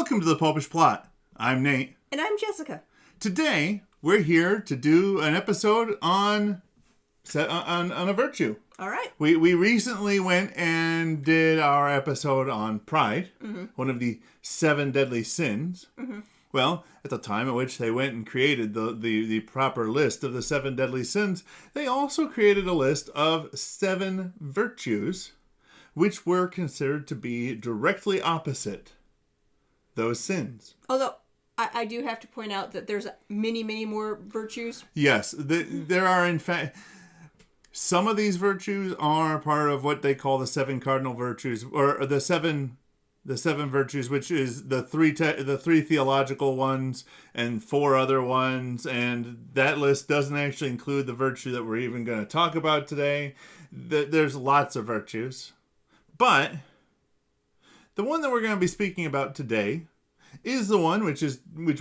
Welcome to the Popish Plot. I'm Nate. And I'm Jessica. Today, we're here to do an episode on a virtue. All right. We recently went and did our episode on pride, one of the 7 deadly sins. Well, at the time at which they went and created the proper list of the 7 deadly sins, they also created a list of 7 virtues which were considered to be directly opposite those sins. Although, I do have to point out that there's many, many more virtues. Yes, there are, in fact, some of these virtues are part of what they call the 7 cardinal virtues, or the seven virtues, which is the three theological ones and 4 other ones, and that list doesn't actually include the virtue that we're even going to talk about today. There's lots of virtues, but the one that we're going to be speaking about today is the one which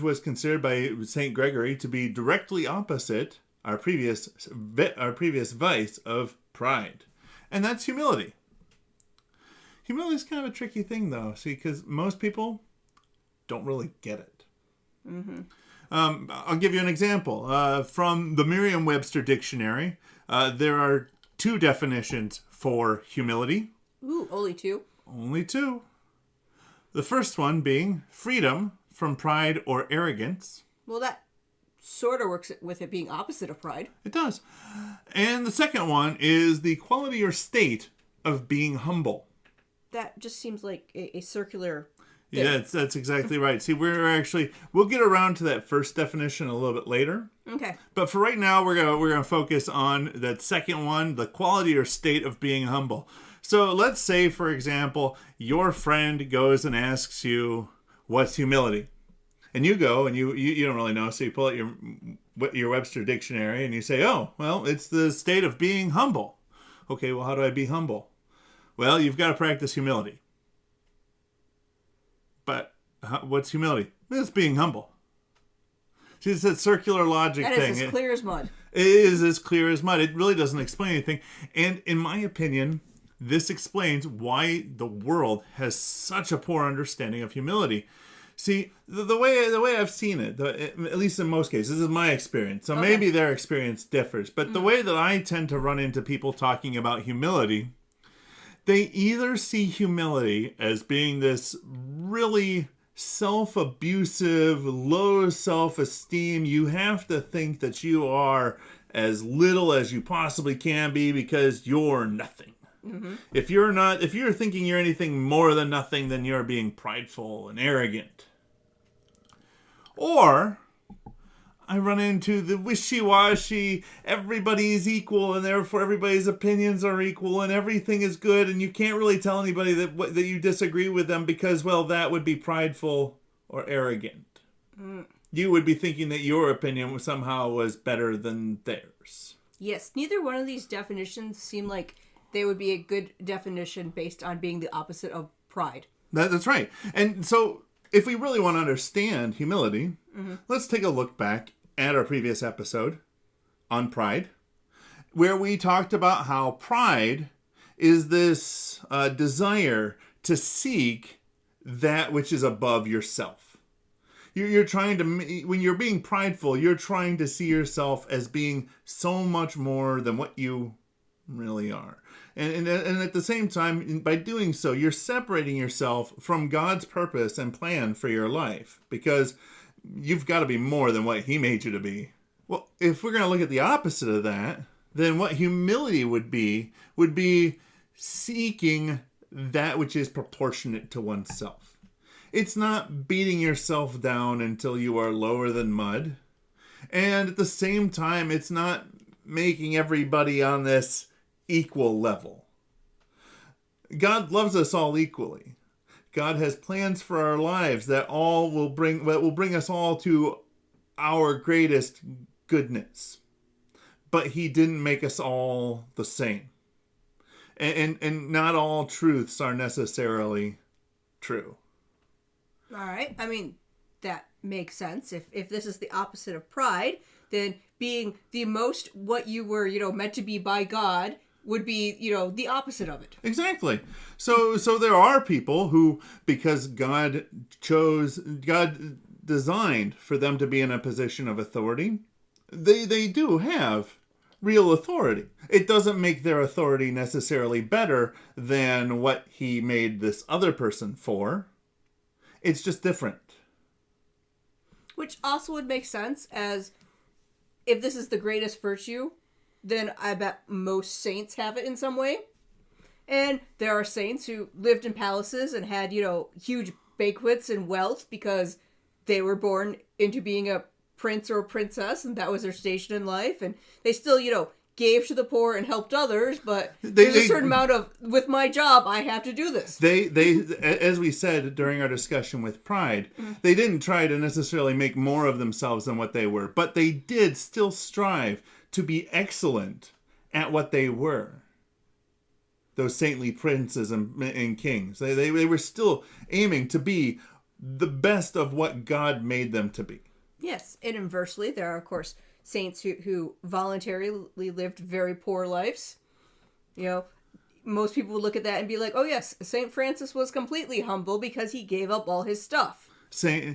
was considered by Saint Gregory to be directly opposite our previous vice of pride, and that's humility. Humility is kind of a tricky thing, though, see, because most people don't really get it. I'll give you an example. From the Merriam-Webster dictionary, there are 2 definitions for humility. Ooh, only 2? Only 2. The first one being freedom from pride or arrogance. Well, that sort of works with it being opposite of pride. It does. And the second one is the quality or state of being humble. That just seems like a circular thing. Yeah, that's exactly right. See, we'll get around to that first definition a little bit later. Okay. But for right now, we're gonna focus on that second one, the quality or state of being humble. So let's say, for example, your friend goes and asks you, "What's humility?" And you go and you don't really know, so you pull out your Webster dictionary and you say, "Oh, well, it's the state of being humble." Okay, well, how do I be humble? Well, you've got to practice humility. But what's humility? It's being humble. See, it's that circular logic thing. That is as clear as mud. It is as clear as mud. It really doesn't explain anything. And in my opinion, this explains why the world has such a poor understanding of humility. See, the way I've seen it, at least in most cases, this is my experience. So maybe their experience differs. But the way that I tend to run into people talking about humility, they either see humility as being this really self-abusive, low self-esteem. You have to think that you are as little as you possibly can be because you're nothing. If you're thinking you're anything more than nothing, then you're being prideful and arrogant. Or I run into the wishy-washy, everybody's equal and therefore everybody's opinions are equal and everything is good and you can't really tell anybody that you disagree with them because, well, that would be prideful or arrogant. You would be thinking that your opinion somehow was better than theirs. Yes, neither one of these definitions seem like they would be a good definition based on being the opposite of pride. That's right. And so if we really want to understand humility, let's take a look back at our previous episode on pride, where we talked about how pride is this desire to seek that which is above yourself. You're trying to, when you're being prideful, you're trying to see yourself as being so much more than what you really are. And at the same time, by doing so, you're separating yourself from God's purpose and plan for your life because you've got to be more than what He made you to be. Well, if we're going to look at the opposite of that, then what humility would be seeking that which is proportionate to oneself. It's not beating yourself down until you are lower than mud. And at the same time, it's not making everybody on this equal level. God loves us all equally. God has plans for our lives that will bring us all to our greatest goodness. But He didn't make us all the same. And not all truths are necessarily true. All right. I mean, that makes sense. If this is the opposite of pride, then being the most what you were, meant to be by God would be, the opposite of it. Exactly. So there are people who, because God designed for them to be in a position of authority, they do have real authority. It doesn't make their authority necessarily better than what he made this other person for. It's just different. Which also would make sense, as if this is the greatest virtue, then I bet most saints have it in some way. And there are saints who lived in palaces and had, huge banquets and wealth because they were born into being a prince or a princess, and that was their station in life. And they still, gave to the poor and helped others, but there's a certain amount of, with my job, I have to do this. They as we said during our discussion with pride, they didn't try to necessarily make more of themselves than what they were, but they did still strive to be excellent at what they were. Those saintly princes and kings. They were still aiming to be the best of what God made them to be. Yes, and inversely, there are, of course, saints who voluntarily lived very poor lives. Most people would look at that and be like, oh yes, St. Francis was completely humble because he gave up all his stuff.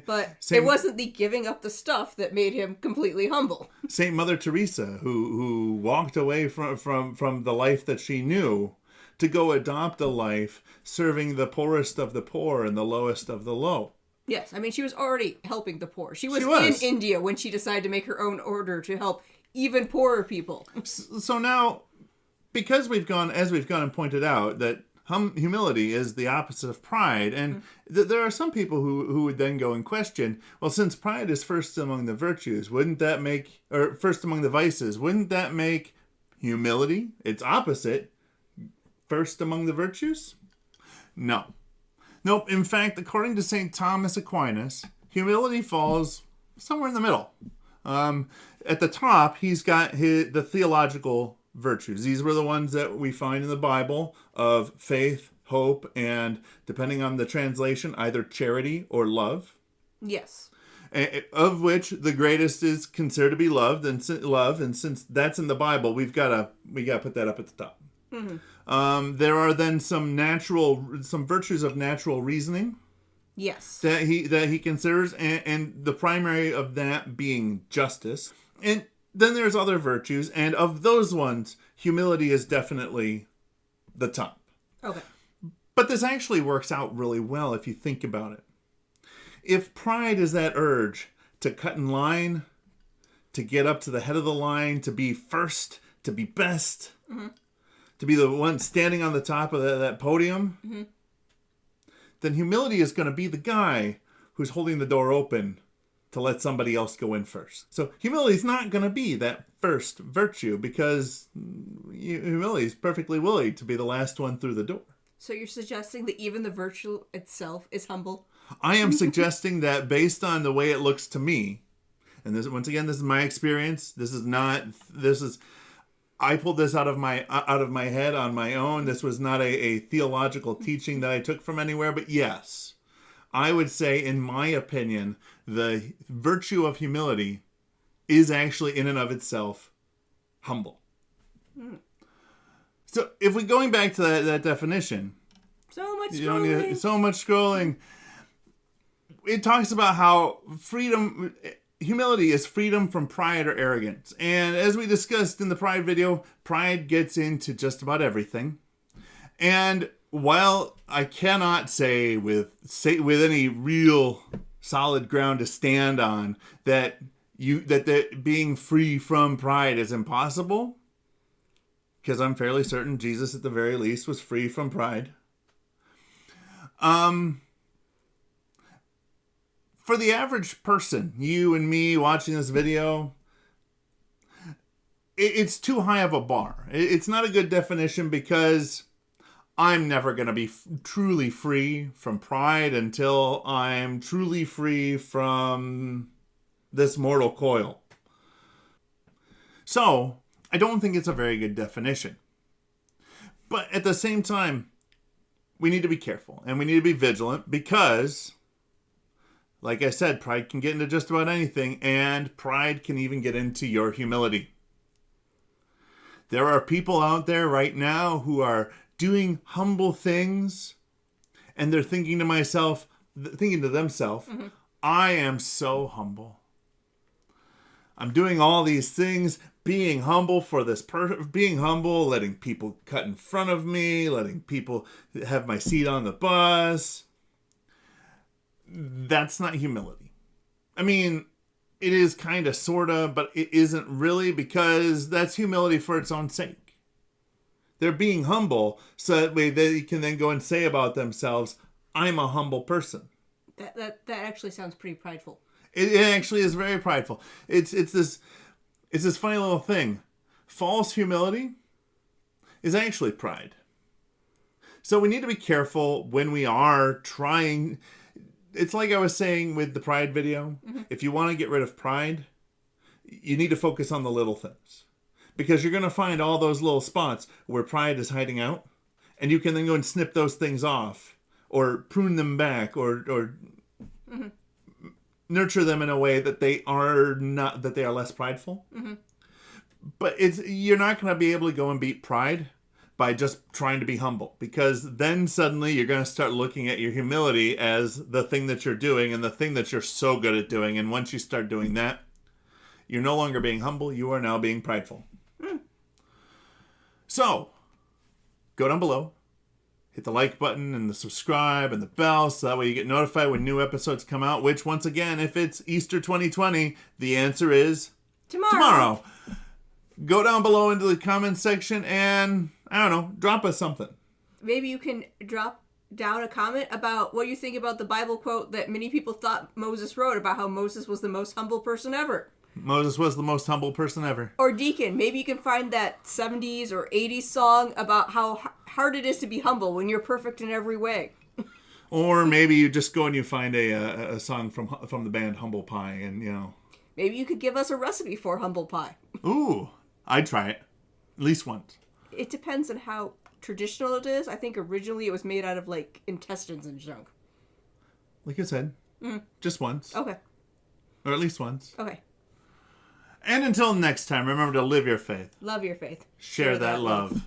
But it wasn't the giving up the stuff that made him completely humble. Saint Mother Teresa, who walked away from the life that she knew to go adopt a life serving the poorest of the poor and the lowest of the low. Yes, I mean, she was already helping the poor. She was in India when she decided to make her own order to help even poorer people. So now, because we've gone and pointed out that humility is the opposite of pride, and there are some people who would then go and question, well, since pride is first among the virtues, first among the vices, wouldn't that make humility, its opposite, first among the virtues? No. Nope. In fact, according to St. Thomas Aquinas, humility falls somewhere in the middle. At the top, he's got the theological virtues. These were the ones that we find in the Bible of faith, hope, and, depending on the translation, either charity or love. Yes. Of which the greatest is considered to be love, and since that's in the Bible, we got to put that up at the top. Mm-hmm. There are then some virtues of natural reasoning. Yes. That he considers, and the primary of that being justice. And then there's other virtues, and of those ones, humility is definitely the top. Okay. But this actually works out really well if you think about it. If pride is that urge to cut in line, to get up to the head of the line, to be first, to be best, mm-hmm. to be the one standing on the top of that podium, mm-hmm. then humility is going to be the guy who's holding the door open to let somebody else go in first. So humility is not going to be that first virtue, because humility is perfectly willing to be the last one through the door. So you're suggesting that even the virtue itself is humble? I am suggesting that based on the way it looks to me, and this, once again, this is my experience. I pulled this out of my head on my own. This was not a theological teaching that I took from anywhere, but yes, I would say, in my opinion, the virtue of humility is actually in and of itself humble. Mm. So if we're going back to that definition, so much scrolling. It talks about how humility is freedom from pride or arrogance. And as we discussed in the pride video, pride gets into just about everything. And while I cannot say with any real solid ground to stand on that being free from pride is impossible, because I'm fairly certain Jesus at the very least was free from pride. For the average person, you and me watching this video, it's too high of a bar. It's not a good definition, because I'm never going to be truly free from pride until I'm truly free from this mortal coil. So, I don't think it's a very good definition. But at the same time, we need to be careful and we need to be vigilant, because, like I said, pride can get into just about anything, and pride can even get into your humility. There are people out there right now who are doing humble things, and they're thinking to themselves, Mm-hmm. I am so humble. I'm doing all these things, being humble for this being humble, letting people cut in front of me, letting people have my seat on the bus. That's not humility. I mean, it is kind of, sort of, but it isn't really, because that's humility for its own sake. They're being humble so that way they can then go and say about themselves, I'm a humble person. That actually sounds pretty prideful. It actually is very prideful. It's this funny little thing. False humility is actually pride. So we need to be careful when we are trying. It's like I was saying with the pride video. Mm-hmm. If you want to get rid of pride, you need to focus on the little things. Because you're going to find all those little spots where pride is hiding out. And you can then go and snip those things off. Or prune them back. Or mm-hmm. nurture them in a way that they are less prideful. Mm-hmm. But you're not going to be able to go and beat pride by just trying to be humble, because then suddenly you're going to start looking at your humility as the thing that you're doing and the thing that you're so good at doing. And once you start doing that, you're no longer being humble. You are now being prideful. So go down below, hit the like button and the subscribe and the bell, so that way you get notified when new episodes come out, which, once again, if it's Easter 2020, the answer is tomorrow. Go down below into the comments section and, I don't know, drop us something. Maybe you can drop down a comment about what you think about the Bible quote that many people thought Moses wrote about how Moses was the most humble person ever. Moses was the most humble person ever. Or Deacon, maybe you can find that 70s or 80s song about how hard it is to be humble when you're perfect in every way. Or maybe you just go and you find a song from the band Humble Pie, and, you know. Maybe you could give us a recipe for humble pie. Ooh, I'd try it. At least once. It depends on how traditional it is. I think originally it was made out of, like, intestines and junk. Like I said, just once. Okay. Or at least once. Okay. And until next time, remember to live your faith. Love your faith. Share that love.